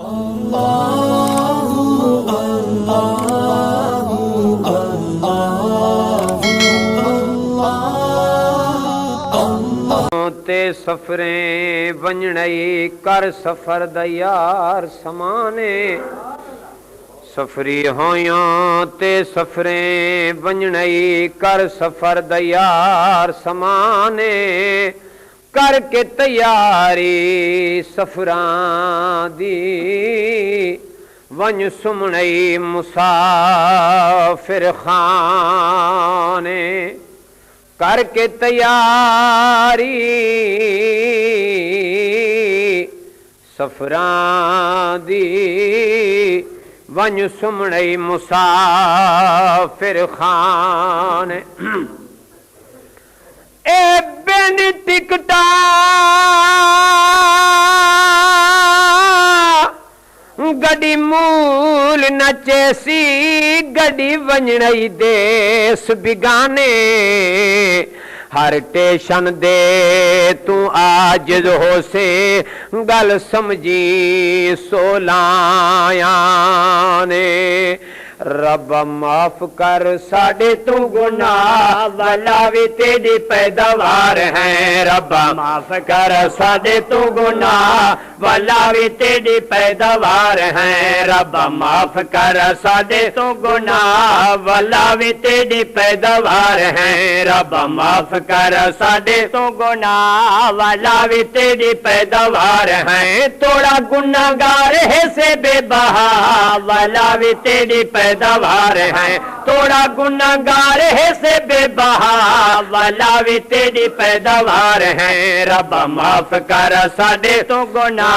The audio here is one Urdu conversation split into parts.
تے سفریں ونجنئی کر سفر دا یار سمانے سفری ہویاں تے سفریں ونجنئی کر سفر دا یار سمانے کر کے تیاری سفران دی ونج سمنئی مسافر خانے کر کے تیاری سفران دی ونج سمنئی مسافر خانے اے بین ٹکٹا گڈی مول نچیسی گڈی ونجنئی دیس بگانے ہر ٹیشن دے تو عاجز ہو سے گل سمجھی سولایا نے رب معاف کر ساڈے تو گناہ والا وی تیری پیداوار ہیں رب معاف کر ساڈے تو گناہ والا وی تیری پیداوار ہیں رب معاف کر ساڈے تو گناہ والا وی تیری پیداوار ہیں رب معاف کر ساڈے تو گناہ والا وی تیری پیداوار ہیں توڑا گناہگار ہے سے بے بہا والا وی تیری پیداوار ہیں توڑا گناہگار ہے سے بے بہا والا وی تیری پیداوار ہیں رب معاف کر ساڈے تو گناہ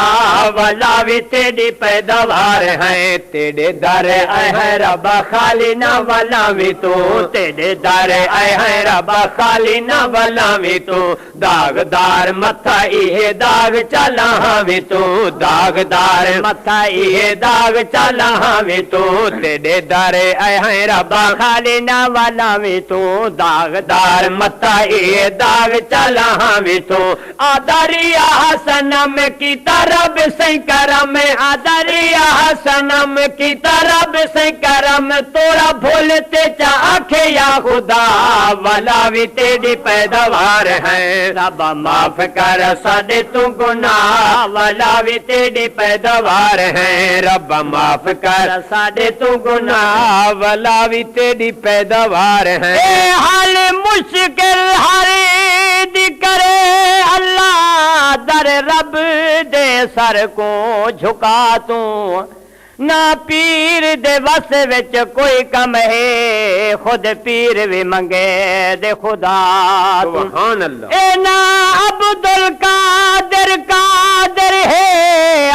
والا وی تیری پیداوار ہیں تیرے در آئے ہیں رب خالی نہ والا وی تو تیرے در آئے ہیں رب خالی نہ والا وی تو داغدار متھا یہ داغ چلا وی تو داغدار متھا یہ داغ چلا وی تو تیرے در آئے ہیں رب خالی نہ والا وی تو داغدار متھا یہ داغ چلا وی تو آداریا حسنم کی طرف سے کرم آداریا حسنم کی طرف سے کرم توڑا بھولتے چاہے یا خدا والا وی تیری پیداوار ہے رب معاف کر ساڈے تو گناہ والا وی تیری پیداوار ہے رب معاف کر ساڈے تو گناہ والا وی تیری پیداوار ہے حال مشکل ہر دی کرے اللہ در رب دے سر کو جھکا تو نہ پیر دے وس وچ کوئی کم ہے خود پیر بھی منگے دے خدا سبحان اللہ اے نا عبد القادر قادر ہے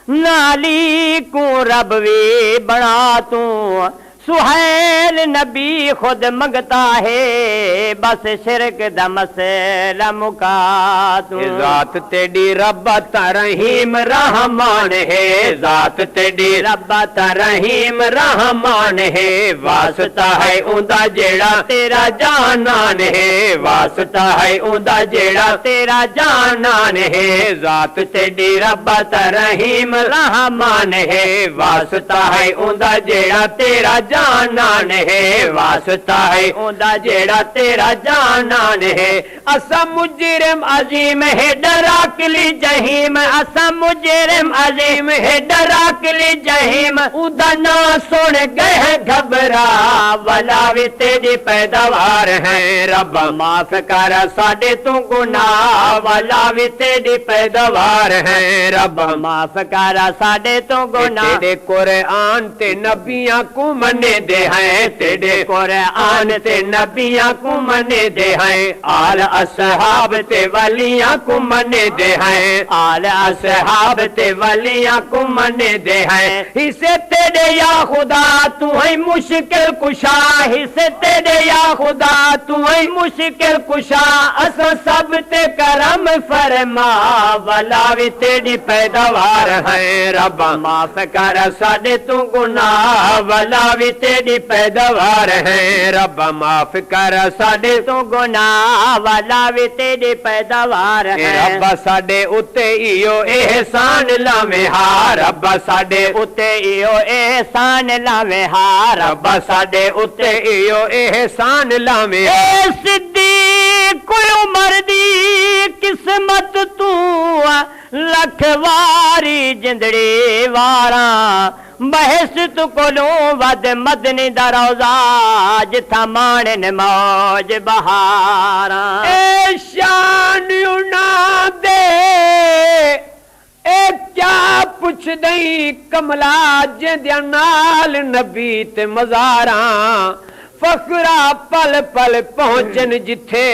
نالی کو رب بھی بنا تو سہیل نبی خود منگتا ہے بس شرک دا مسئلہ مکا تو ذات تیری رب رحیم رحمان ہے ذات تیری رب رحیم رحمان ہے واسطہ ہے اوندا جیڑا تیرا جانان ہے واسطہ ہے اوندا جیڑا تیرا جانان ہے ذات تیری رب رحیم رحمان ہے واسطہ ہے اوندا جیڑا تیرا جانان ہے واسطہ ہے اوندا جیڑا تیرا جانان ہے اسا مجرم عظیم ہے ڈرا کلی جہیم اسا مجرم عظیم ہے ڈرا کلی جہیم اوندا نا سن گئے گھبرا والا وی تیری پیداوار ہے رب معاف کر ساڈے تو گناہ والا وی تیری پیداوار ہے رب معاف کر ساڈے تو گناہ تیرے قرآن تے نبیاں کو منے دے ہیں تیرے قرآن تے نبیاں کو منے دے ہیں آل اصحاب تے ولیاں کو منے دے ہیں آل اصحاب تے ولیاں کو منے دے ہیں اسے تیرے یا خدا تو ہے مشکل کشا اسے تیرے یا خدا تو ہے مشکل کشا اس سب تے کرم فرما والا وی تیری پیداوار ہے رب معاف کر ساڈے تو گناہ والا وی تیری پیداوار ہے رب معاف کر ساڈے تو گناہ والا بھی تیری پیداوار ہے رب ساڈے اتے ایو احسان لاویں ہا رب ساڈے اتے ایو احسان لاویں ہا رب ساڈے اتے ایو احسان لاویں اے صدیق عمر دی قسمت تو لکھ واری جندڑی واراں بحث تو کولوں ود مدنی دا روضہ جتھا مانے موج بہاراں اے شان اُنا دے اے کیا پوچھ دئی کملا جندیاں نال نبی تے مزاراں فخرا پل پل پہنچن جتھے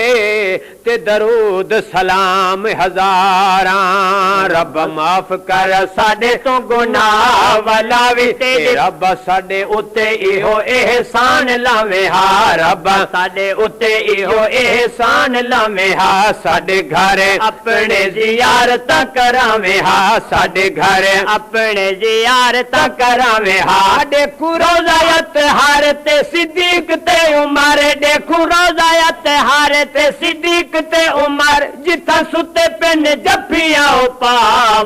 تے درود سلام ہزاراں رب معاف کر ساڈے تو گناہ والا وی تے رب ساڈے اتے ایہو احسان لاویں ہا رب ساڈے اتے ایہو احسان لاویں ہا ساڈے گھر اپنے زیارت کراویں ہا ساڈے گھر اپنے زیارت کراویں ہا دیکھو روزہ اطہار تے صدیق تے عمر دیکھو روزہ اطہار تے صدیق تے عمر جتھا ستے پن جفیاں پا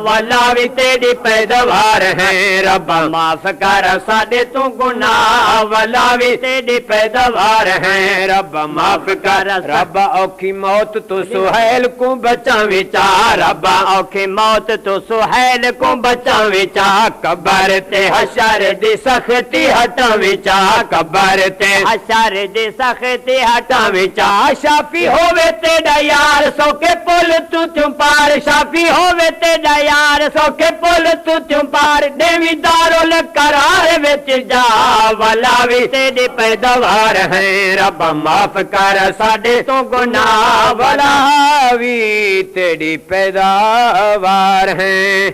والا وی تیری پیداوار ہے رب معاف کر ساڈے تو گناہ والا وی تیری پیداوار ہے رب معاف کر رب اوکھی موت تو سہیل کو بچاویں چاہ رب اوکھی موت تو سہیل کو بچاویں چاہ قبر تے حشر دی سختی ہٹاویں چاہ قبر تے حشر دی سختی ہٹاویں چاہ شافی ہووے تیرا یار سو کے پل تو تم پار شافی ہووے تیرا یار سو کے پل تو تم پار دیوی دارل قرار وچ جا والا وی تیری پیداوار ہے رب معاف کر ساڈے تو گناہ والا وی تیری پیداوار ہے